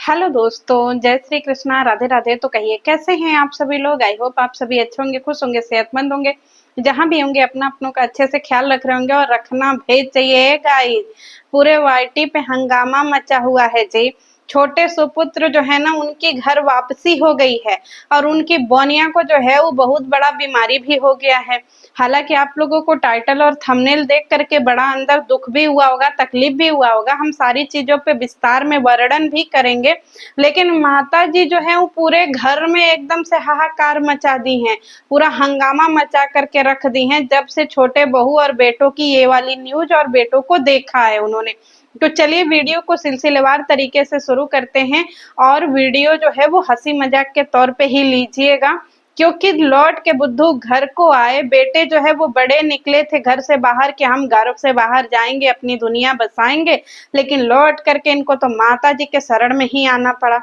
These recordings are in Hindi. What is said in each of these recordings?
हेलो दोस्तों, जय श्री कृष्णा, राधे राधे। तो कहिए कैसे हैं आप सभी लोग। आई होप आप सभी अच्छे होंगे, खुश होंगे, सेहतमंद होंगे। जहां भी होंगे अपना अपनों का अच्छे से ख्याल रख रहे होंगे और रखना भी चाहिए गाइस। पूरे वाईटी पे हंगामा मचा हुआ है जी। छोटे सुपुत्र जो है ना, उनकी घर वापसी हो गई है और उनकी बोनिया को जो है वो बहुत बड़ा बीमारी भी हो गया है। हालांकि आप लोगों को टाइटल और थंबनेल देख करके बड़ा अंदर दुख भी हुआ होगा, तकलीफ भी हुआ होगा। हम सारी चीजों पे विस्तार में वर्णन भी करेंगे, लेकिन माता जी जो है वो पूरे घर में एकदम से हाहाकार मचा दी हैं। पूरा हंगामा मचा करके रख दी हैं जब से छोटे बहू और बेटों की ये वाली न्यूज और बेटों को देखा है उन्होंने। तो चलिए वीडियो को सिलसिलेवार तरीके से शुरू करते हैं। और वीडियो जो है वो हंसी मजाक के तौर पे ही लीजिएगा, क्योंकि लौट के बुद्धू घर को आए। बेटे जो है वो बड़े निकले थे घर से बाहर कि हम घर से बाहर जाएंगे, अपनी दुनिया बसाएंगे, लेकिन लौट करके इनको तो माता जी के शरण में ही आना पड़ा।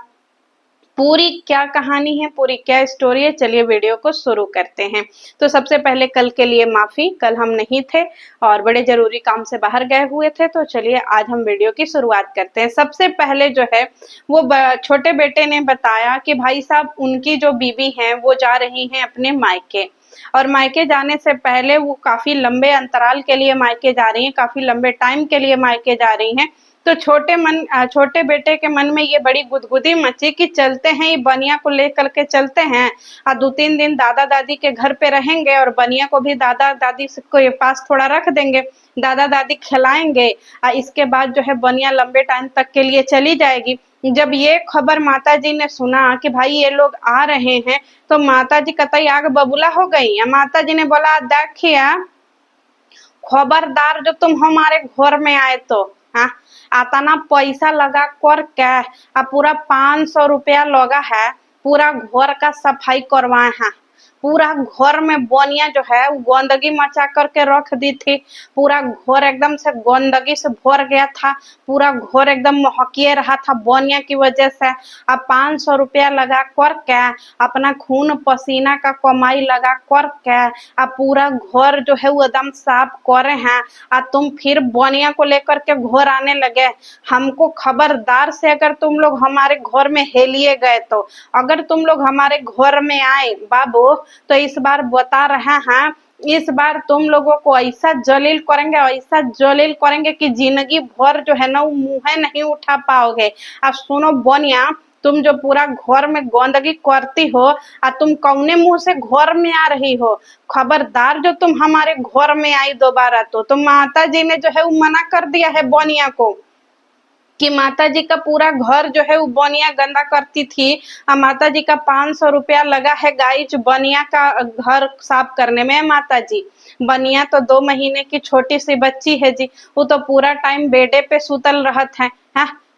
पूरी क्या कहानी है, पूरी क्या स्टोरी है, चलिए वीडियो को शुरू करते हैं। तो सबसे पहले कल के लिए माफी, कल हम नहीं थे और बड़े जरूरी काम से बाहर गए हुए थे। तो चलिए आज हम वीडियो की शुरुआत करते हैं। सबसे पहले जो है वो छोटे बेटे ने बताया कि भाई साहब उनकी जो बीवी हैं वो जा रही हैं अपने मायके, और मायके जाने से पहले वो काफी लंबे अंतराल के लिए मायके जा रही हैं, काफी लंबे टाइम के लिए मायके जा रही हैं। तो छोटे बेटे के मन में ये बड़ी गुदगुदी मची कि चलते हैं, ये बनिया को लेकर के चलते हैं और 2-3 दिन दादा दादी के घर पे रहेंगे और बनिया को भी दादा दादी के पास थोड़ा रख देंगे, दादा दादी खिलाएंगे। इसके बाद जो है बनिया लंबे टाइम तक के लिए चली जाएगी। जब ये खबर माता जी ने सुना कि भाई ये लोग आ रहे हैं, तो माता जी कतई आग बबूला हो गई। माता जी ने बोला, देखिए खबरदार जो तुम हमारे घर में आए तो हाँ, आतना पैसा लगा कर के पूरा 500 रुपया लगा है, पूरा घर का सफाई करवाए हैं। पूरा घर में बनिया जो है वो गंदगी मचा करके रख दी थी। पूरा घर एकदम से गंदगी से भर गया था, पूरा घर एकदम महकिए रहा था बनिया की वजह से। अब 500 रुपया लगा करके, अपना खून पसीना का कमाई लगा करके अब पूरा घर जो है वो एकदम साफ करे हैं, और तुम फिर बनिया को लेकर के घर आने लगे। हमको खबरदार से अगर तुम लोग हमारे घर में हेलिए गए तो, अगर तुम लोग हमारे घर में आए बाबू, तो इस बार बता रहे हैं, इस बार तुम लोगों को ऐसा जलील करेंगे, ऐसा जलील करेंगे कि जिंदगी भर जो है ना वो मुंह नहीं उठा पाओगे। अब सुनो बनिया, तुम जो पूरा घर में गंदगी करती हो और तुम कौने मुंह से घर में आ रही हो। खबरदार जो तुम हमारे घर में आई दोबारा तो माता जी ने जो है वो मना कर दिया है बनिया को कि माता जी का पूरा घर जो है वो बनिया गंदा करती थी। माता जी का 500 रुपया लगा है गाइज बनिया का घर साफ करने में। माता जी, बनिया तो 2 महीने की छोटी सी बच्ची है जी, वो तो पूरा टाइम बेडे पे सुतल रहत है।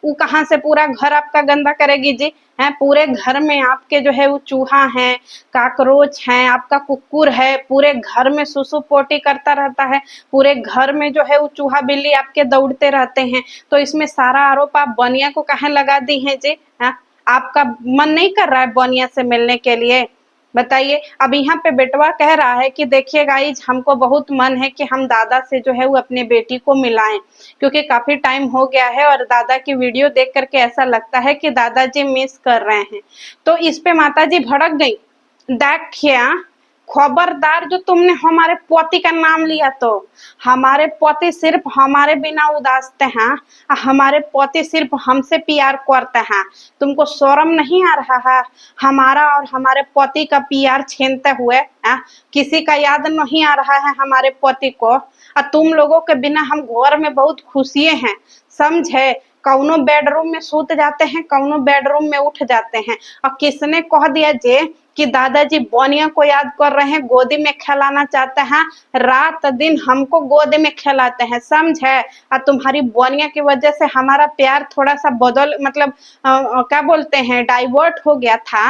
वो कहाँ से पूरा घर आपका गंदा करेगी जी। है पूरे घर में आपके जो है वो चूहा है, काकरोच है, आपका कुकुर है, पूरे घर में सुसु पोटी करता रहता है। पूरे घर में जो है वो चूहा बिल्ली आपके दौड़ते रहते हैं। तो इसमें सारा आरोप आप बनिया को कहाँ लगा दी हैं जी। हाँ, आपका मन नहीं कर रहा है बनिया से मिलने के लिए, बताइए। अब यहाँ पे बेटवा कह रहा है कि देखिए गाइज, हमको बहुत मन है कि हम दादा से जो है वो अपने बेटी को मिलाएं, क्योंकि काफी टाइम हो गया है और दादा की वीडियो देख करके ऐसा लगता है कि दादाजी मिस कर रहे हैं। तो इस पे माताजी भड़क गई। देखिए, खबरदार जो तुमने हमारे पति का नाम लिया तो, हमारे पति सिर्फ हमारे बिना उदासते हैं, हमारे पति सिर्फ हमसे प्यार करते हैं। तुमको शर्म नहीं आ रहा है हमारा और हमारे पति का प्यार छीनते हुए। किसी का याद नहीं आ रहा है हमारे पति को। तुम लोगों के बिना हम घर में बहुत खुशी हैं, समझे। कौनो बेडरूम में सूत जाते हैं, कौनो बेडरूम में उठ जाते हैं। और किसने कह दिया जे कि दादाजी बनिया को याद कर रहे हैं, गोदी में खिलाना चाहते हैं, रात दिन हमको गोदी में खिलाते हैं, समझे। और तुम्हारी बनिया की वजह से हमारा प्यार थोड़ा सा बदल, मतलब क्या बोलते हैं, डाइवर्ट हो गया था।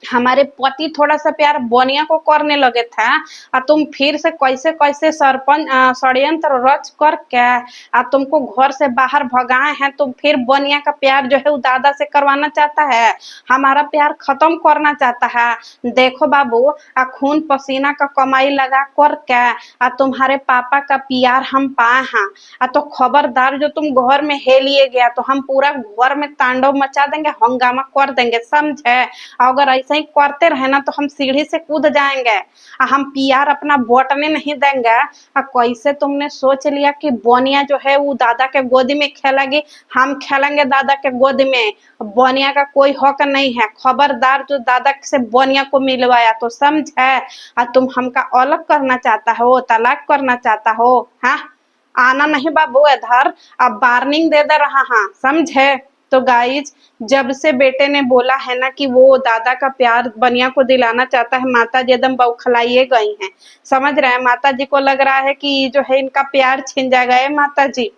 हमारे पति थोड़ा सा प्यार बोनिया को करने लगे थे, और तुम फिर से कैसे कैसे सरपंच षड्यंत्र रच कर के तुमको घर से बाहर भगाए हैं। तुम फिर बोनिया का प्यार जो है वो दादा से करवाना चाहता है, हमारा प्यार खत्म करना चाहता है। देखो बाबू, खून पसीना का कमाई लगा कर के तुम्हारे पापा का प्यार हम पाए हैं, तो खबरदार जो तुम घर में है लिए गया तो हम पूरा घर में तांडव मचा देंगे, हंगामा कर देंगे, समझे। अगर ऐसे ही करते रहे ना तो हम सीढ़ी से कूद जाएंगे, हम पीआर अपना बटने नहीं देंगे। कैसे तुमने सोच लिया कि बोनिया जो है वो दादा के गोदी में खेलेगी, हम खेलेंगे दादा के गोदी में, बोनिया का कोई हक नहीं है। खबरदार जो दादा से बोनिया को मिलवाया तो समझे, तुम हमका अलग करना चाहता हो, तलाक करना चाहता हो। हाँ, आना नहीं बाबू इधर, अब वार्निंग दे रहा, हाँ समझे। तो गाइज, जब से बेटे ने बोला है ना कि वो दादा का प्यार बनिया को दिलाना चाहता है, माता जी एकदम बौखलाइए गई हैं। समझ रहे हैं, माता जी को लग रहा है कि जो है इनका प्यार छिन जाएगा। माता जी,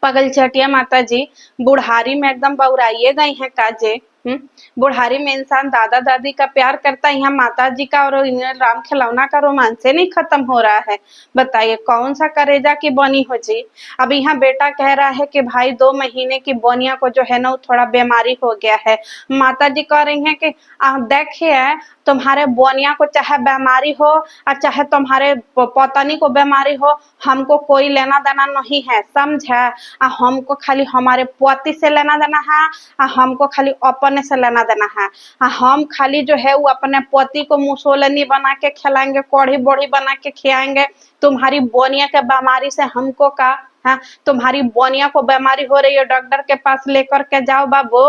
पगल चटिया माता जी, बुढ़ारी में एकदम बौराइए गई हैं काजे। बुढ़ारी में इंसान दादा दादी का प्यार करता है, यहाँ माता जी का और राम खिलौना का रोमांस से नहीं खत्म हो रहा है। बताइए कौन सा करेजा की बनी हो जी। अब यहाँ बेटा कह रहा है कि भाई 2 महीने की बोनिया को जो है ना वो थोड़ा बीमारी हो गया है। माता जी कह रही हैं कि देखिए, तुम्हारे बोनिया को चाहे बीमारी हो और चाहे तुम्हारे पतनी को बीमारी हो, हमको कोई लेना देना नहीं है, समझे। हमको खाली हमारे पति से लेना देना है, हमको खाली अपने से लेना देना है। हम खाली जो है वो अपने पति को मुसोलनी बना के खिलाएंगे, कढ़ी बड़ी बना के खिलाएंगे। तुम्हारी बोनिया के बीमारी से हमको का है। तुम्हारी बोनिया को बीमारी हो रही है, डॉक्टर के पास लेकर के जाओ बाबू।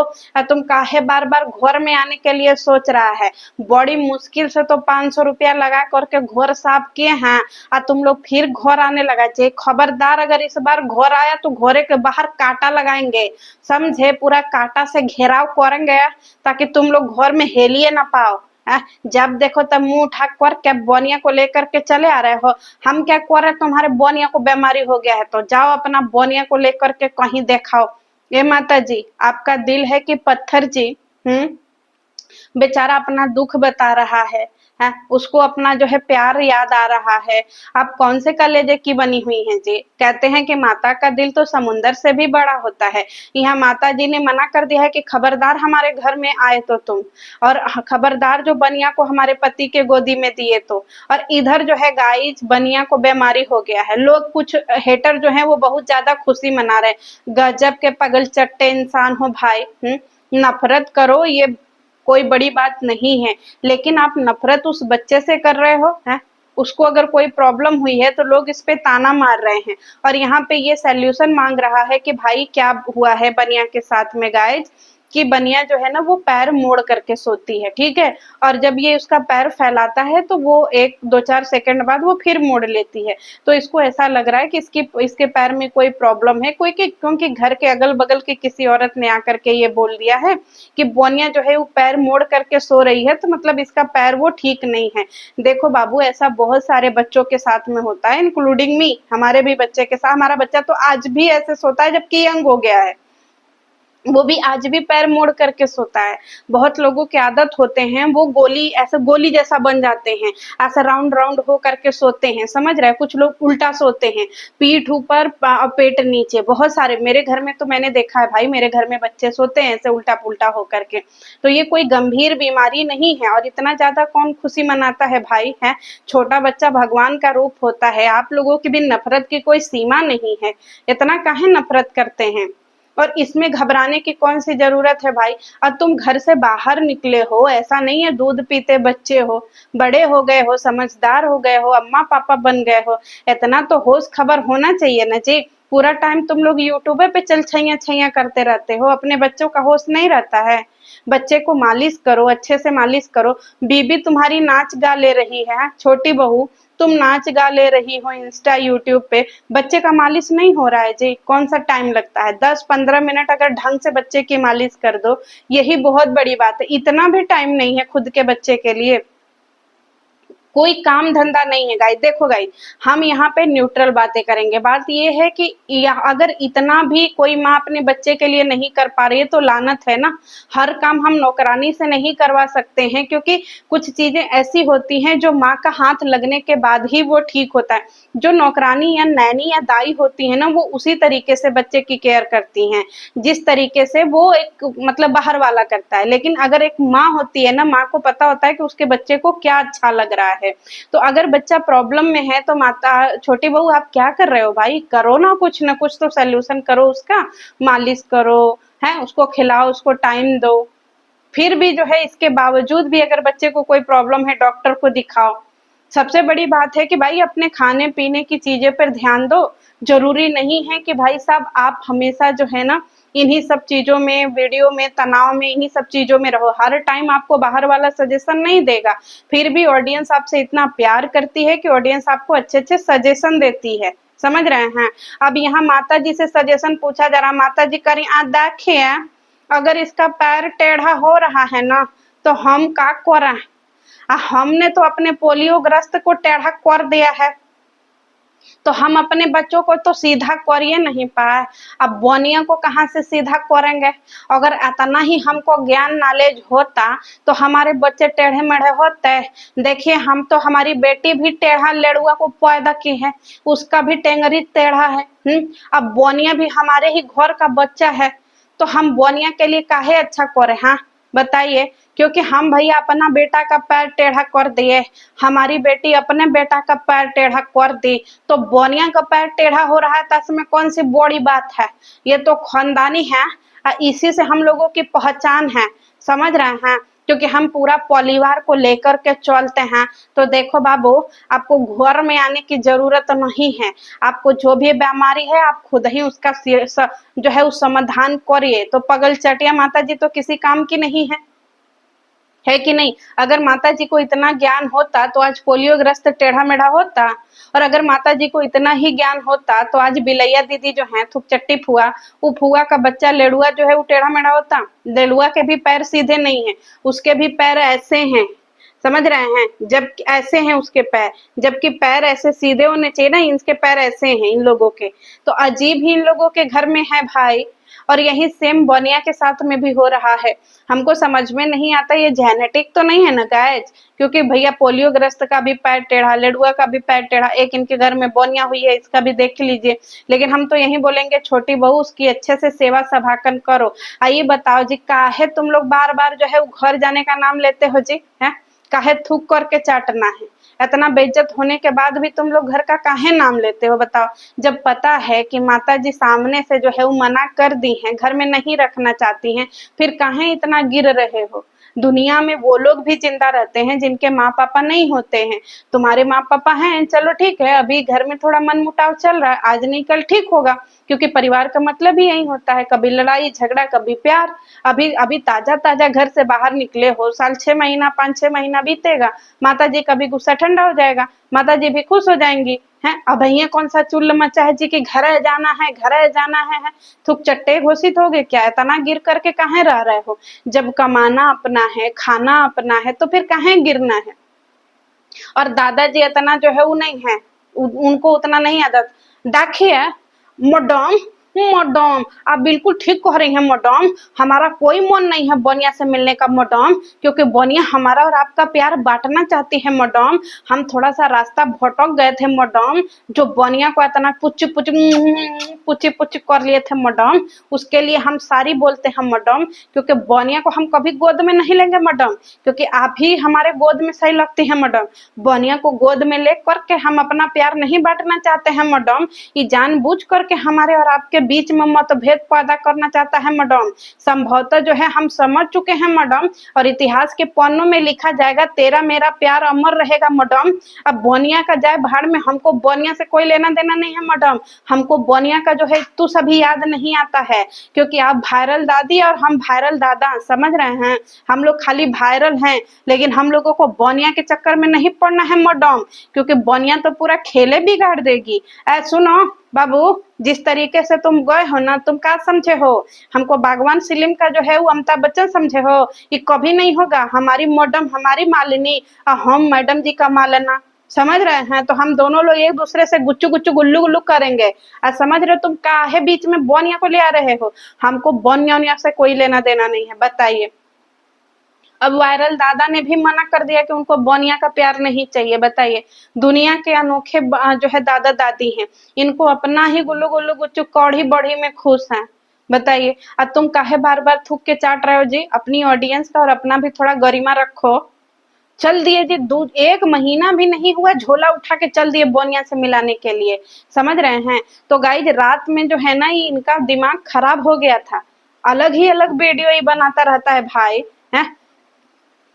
तुम काहे बार बार घर में आने के लिए सोच रहा है। बड़ी मुश्किल से तो 500 रुपया लगा करके घर साफ किए हैं, और तुम लोग फिर घर आने लगा। जे खबरदार अगर इस बार घर आया तो घरे के बाहर कांटा लगाएंगे, समझे। पूरा कांटा से घेराव करेंगे ताकि तुम लोग घर में हेलिए ना पाओ। जब देखो तब मुंह उठा कर के बोनिया को लेकर के चले आ रहे हो। हम क्या कर रहे, तुम्हारे बोनिया को बीमारी हो गया है तो जाओ अपना बोनिया को लेकर के कहीं देखाओ। ये माता जी, आपका दिल है कि पत्थर जी। बेचारा अपना दुख बता रहा है, उसको अपना जो है प्यार याद आ रहा है। आप कौन से कलेजे की बनी हुई हैं जी। कहते हैं कि माता का दिल तो समुंदर से भी बड़ा होता है। यहाँ माता जी ने मना कर दिया है कि खबरदार हमारे घर में आए तो तुम, और खबरदार जो बनिया को हमारे पति के गोदी में दिए तो। और इधर जो है गाइज, बनिया को बीमारी हो गया है। लोग कुछ हेटर जो है वो बहुत ज्यादा खुशी मना रहे। गजब के पगल चट्टे इंसान हो भाई। नफरत करो, ये कोई बड़ी बात नहीं है, लेकिन आप नफरत उस बच्चे से कर रहे हो। हैं, उसको अगर कोई प्रॉब्लम हुई है तो लोग इस पे ताना मार रहे हैं, और यहाँ पे ये सॉल्यूशन मांग रहा है कि भाई क्या हुआ है बनिया के साथ में। गाइज, कि बनिया जो है ना वो पैर मोड़ करके सोती है, ठीक है। और जब ये उसका पैर फैलाता है तो वो 1-2-4 सेकंड बाद वो फिर मोड़ लेती है। तो इसको ऐसा लग रहा है कि इसके पैर में कोई प्रॉब्लम है, क्योंकि घर के अगल बगल की किसी औरत ने आकर के ये बोल दिया है कि बोनिया जो है वो पैर मोड़ करके सो रही है, तो मतलब इसका पैर वो ठीक नहीं है। देखो बाबू, ऐसा बहुत सारे बच्चों के साथ में होता है, इंक्लूडिंग मी। हमारे भी बच्चे के साथ, हमारा बच्चा तो आज भी ऐसे सोता है जबकि यंग हो गया है, वो भी आज भी पैर मोड़ करके सोता है। बहुत लोगों की आदत होते हैं, वो गोली ऐसे गोली जैसा बन जाते हैं, ऐसा राउंड राउंड हो करके सोते हैं, समझ रहे हैं। कुछ लोग उल्टा सोते हैं, पीठ ऊपर पेट नीचे। बहुत सारे मेरे घर में तो मैंने देखा है भाई, मेरे घर में बच्चे सोते हैं ऐसे उल्टा पुल्टा हो करके। तो ये कोई गंभीर बीमारी नहीं है, और इतना ज्यादा कौन खुशी मनाता है भाई। है, छोटा बच्चा भगवान का रूप होता है। आप लोगों की भी नफरत की कोई सीमा नहीं है, इतना काहे नफरत करते हैं। और इसमें घबराने की कौन सी जरूरत है भाई। और तुम घर से बाहर निकले हो, ऐसा नहीं है दूध पीते बच्चे हो, बड़े हो गए हो, समझदार हो गए हो, अम्मा पापा बन गए हो, इतना तो होश खबर होना चाहिए ना जी। पूरा टाइम तुम लोग यूट्यूब पे चल छैया छैया करते रहते हो, अपने बच्चों का होश नहीं रहता है। बच्चे को मालिश करो, अच्छे से मालिश करो। बीबी तुम्हारी नाच गा ले रही है, छोटी बहू तुम नाच गा ले रही हो इंस्टा यूट्यूब पे, बच्चे का मालिश नहीं हो रहा है जी। कौन सा टाइम लगता है, 10-15 मिनट अगर ढंग से बच्चे की मालिश कर दो, यही बहुत बड़ी बात है। इतना भी टाइम नहीं है खुद के बच्चे के लिए। कोई काम धंधा नहीं है गाइस। देखो गाइस, हम यहाँ पे न्यूट्रल बातें करेंगे। बात ये है कि अगर इतना भी कोई माँ अपने बच्चे के लिए नहीं कर पा रही है तो लानत है ना। हर काम हम नौकरानी से नहीं करवा सकते हैं, क्योंकि कुछ चीजें ऐसी होती हैं जो माँ का हाथ लगने के बाद ही वो ठीक होता है। जो नौकरानी या नैनी या दाई होती है ना, वो उसी तरीके से बच्चे की केयर करती हैं जिस तरीके से वो एक मतलब बाहर वाला करता है। लेकिन अगर एक माँ होती है ना, माँ को पता होता है कि उसके बच्चे को क्या अच्छा लग रहा है। तो अगर बच्चा प्रॉब्लम में है तो माता, छोटी बहू आप क्या कर रहे हो भाई, करो ना कुछ तो सोल्यूशन करो उसका। मालिश करो, है उसको खिलाओ, उसको टाइम दो। फिर भी जो है इसके बावजूद भी अगर बच्चे को कोई प्रॉब्लम है, डॉक्टर को दिखाओ। सबसे बड़ी बात है कि भाई अपने खाने पीने की चीजें पर ध्यान दो। जरूरी नहीं है कि भाई साहब आप हमेशा जो है ना इन्हीं सब चीजों में, वीडियो में, तनाव में, इन्हीं सब चीजों में रहो। हर टाइम आपको बाहर वाला सजेशन नहीं देगा। फिर भी ऑडियंस आपसे इतना प्यार करती है कि ऑडियंस आपको अच्छे अच्छे सजेशन देती है। समझ रहे हैं। अब यहाँ माता जी से सजेशन पूछा जा रहा, माता जी करी आ देखिए, अगर इसका पैर टेढ़ा हो रहा है ना तो हम का करें। हमने तो अपने पोलियो ग्रस्त को टेढ़ा कर दिया है, तो हम अपने बच्चों को तो सीधा करिए नहीं पाए। अब बोनिया को कहाँ से सीधा करेंगे। अगर इतना ही हमको ज्ञान नॉलेज होता तो हमारे बच्चे टेढ़े मेढ़े होते। देखिए हम तो, हमारी बेटी भी टेढ़ा लेड़ुआ को पैदा की है, उसका भी टेंगरी टेढ़ा है। अब बोनिया भी हमारे ही घर का बच्चा है, तो हम बोनिया के लिए काहे अच्छा करे। हाँ बताइए। क्योंकि हम भैया अपना बेटा का पैर टेढ़ा कर दिए, हमारी बेटी अपने बेटा का पैर टेढ़ा कर दी, तो बोनिया का पैर टेढ़ा हो रहा है तो इसमें कौन सी बड़ी बात है। ये तो खानदानी है, इसी से हम लोगों की पहचान है। समझ रहे हैं। क्योंकि हम पूरा परिवार को लेकर के चलते हैं। तो देखो बाबू, आपको घर में आने की जरूरत नहीं है। आपको जो भी बीमारी है आप खुद ही उसका जो है उस समाधान करिए। तो पगल चटिया माता जी तो किसी काम की नहीं है कि नहीं। अगर माता जी को इतना ज्ञान होता तो आज पोलियो ग्रस्त टेढ़ा मेढ़ा होता। और अगर माता जी को इतना ही ज्ञान होता तो आज बिलैया दीदी जो है, थुकचट्टी फुआ, वो फुआ का बच्चा लेड़ुआ जो है वो टेढ़ा मेढ़ा होता। लेड़ुआ के भी पैर सीधे नहीं है, उसके भी पैर ऐसे हैं। समझ रहे हैं। जब ऐसे हैं उसके पैर, जबकि पैर ऐसे सीधे होने चाहिए ना, इनके पैर ऐसे हैं इन लोगों के। तो अजीब ही इन लोगों के घर में है भाई। और यही सेम बोनिया के साथ में भी हो रहा है। हमको समझ में नहीं आता ये जेनेटिक तो नहीं है ना गाइज। क्योंकि भैया पोलियो ग्रस्त का भी पैर टेढ़ा, लेडुआ का भी पैर टेढ़ा, एक इनके घर में बोनिया हुई है इसका भी देख लीजिए। लेकिन हम तो यही बोलेंगे छोटी बहू उसकी अच्छे से सेवा सभाकन करो। आइए बताओ जी, काहे तुम लोग बार बार जो है वो घर जाने का नाम लेते हो जी, है काहे थूक करके चाटना है। इतना बेइज्जत होने के बाद भी तुम लोग घर का काहे नाम लेते हो बताओ। जब पता है कि माता जी सामने से जो है वो मना कर दी हैं, घर में नहीं रखना चाहती हैं, फिर काहे इतना गिर रहे हो। दुनिया में वो लोग भी जिंदा रहते हैं जिनके माँ पापा नहीं होते हैं। तुम्हारे माँ पापा हैं, चलो ठीक है, अभी घर में थोड़ा मन मुटाव चल रहा है, आज नहीं कल ठीक होगा। क्योंकि परिवार का मतलब ही यही होता है, कभी लड़ाई झगड़ा कभी प्यार। अभी अभी ताजा ताजा घर से बाहर निकले हो, साल 6 महीना 5-6 महीना बीतेगा, माता जी का भी गुस्सा ठंडा हो जाएगा, माता जी भी खुश हो जाएंगी। है अब भैया कौन सा चुल्ल मचा है जी कि घर जाना है, घर जाना है। थुक चट्टे घोषित हो गए क्या, इतना गिर करके काहे रह रहे हो। जब कमाना अपना है, खाना अपना है, तो फिर काहे गिरना है। और दादाजी इतना जो है वो नहीं है, उनको उतना नहीं आदत। देखिए मैडम, मैडम आप बिल्कुल ठीक कह रही हैं मैडम, हमारा कोई मन नहीं है बोनिया से मिलने का मैडम, क्योंकि बोनिया हमारा और आपका प्यार बांटना चाहती है मैडम। हम थोड़ा सा रास्ता भटक गए थे मैडम, जो बोनिया को इतना पुच्ची पुच्ची पुच्ची पुच्ची कर लिए थे मैडम, उसके लिए हम सारी बोलते हैं मैडम। क्योंकि बोनिया को हम कभी गोद में नहीं लेंगे मैडम, क्योंकि आप ही हमारे गोद में सही लगती है मैडम। बोनिया को गोद में ले करके हम अपना प्यार नहीं बांटना चाहते हैं मैडम। ये जानबूझ करके हमारे और आपके बीच में मतभेद पैदा करना चाहता है मैडम। संभवतः जो है हम समझ चुके हैं मैडम, और इतिहास के पन्नों में लिखा जाएगा तेरा मेरा प्यार अमर रहेगा मैडम। अब बोनिया का जाए भाड़ में, हमको बोनिया से कोई लेना देना नहीं है मैडम। हमको बोनिया का जो है तू सभी याद नहीं आता है, क्योंकि आप वायरल दादी और हम वायरल दादा, समझ रहे हैं। हम लोग खाली वायरल हैं, लेकिन हम लोगों को बोनिया के चक्कर में नहीं पड़ना है मैडम, क्योंकि बोनिया तो पूरा खेले बिगाड़ देगी। सुनो बाबू, जिस तरीके से तुम गए हो ना, तुम क्या समझे हो? हमको बागवान फिल्म का जो है वो अमिताभ बच्चन समझे हो? ये कभी नहीं होगा। हमारी मैडम, हमारी मालिनी और हम मैडम जी का मालना, समझ रहे हैं? तो हम दोनों लोग एक दूसरे से गुच्चू गुच्चू गुल्लू गुल्लू करेंगे। और समझ रहे हो तुम काहे बीच में बोनिया को ले आ रहे हो? हमको बोनिया ओनिया से कोई लेना देना नहीं है, बताइए। अब वायरल दादा ने भी मना कर दिया कि उनको बोनिया का प्यार नहीं चाहिए, बताइए। दुनिया के अनोखे जो है दादा दादी हैं, इनको अपना ही गुल्लू गुल्लू गुच्चू कौड़ी बड़ी में खुश हैं, बताइए। अब तुम काहे बार बार थूक के चाट रहे हो जी? अपनी ऑडियंस का और अपना भी थोड़ा गरिमा रखो। चल दिए जी, दो एक महीना भी नहीं हुआ, झोला उठा के चल दिए बोनिया से मिलाने के लिए, समझ रहे हैं? तो गाइज रात में जो है ना, ये इनका दिमाग खराब हो गया था। अलग ही अलग वीडियो ये बनाता रहता है भाई, है।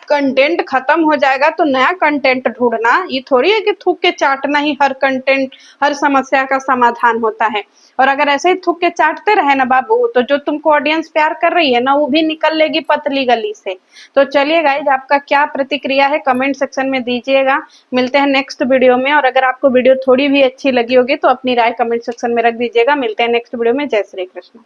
कंटेंट खत्म हो जाएगा तो नया कंटेंट ढूंढना, ये थोड़ी है कि थूक के चाटना ही हर कंटेंट, हर समस्या का समाधान होता है। और अगर ऐसे ही थूक के चाटते रहे ना बाबू, तो जो तुमको ऑडियंस प्यार कर रही है ना, वो भी निकल लेगी पतली गली से। तो चलिए गाइज, आपका क्या प्रतिक्रिया है कमेंट सेक्शन में दीजिएगा। मिलते हैं नेक्स्ट वीडियो में। और अगर आपको वीडियो थोड़ी भी अच्छी लगी होगी तो अपनी राय कमेंट सेक्शन में रख दीजिएगा। मिलते हैं नेक्स्ट वीडियो में। जय श्री कृष्ण।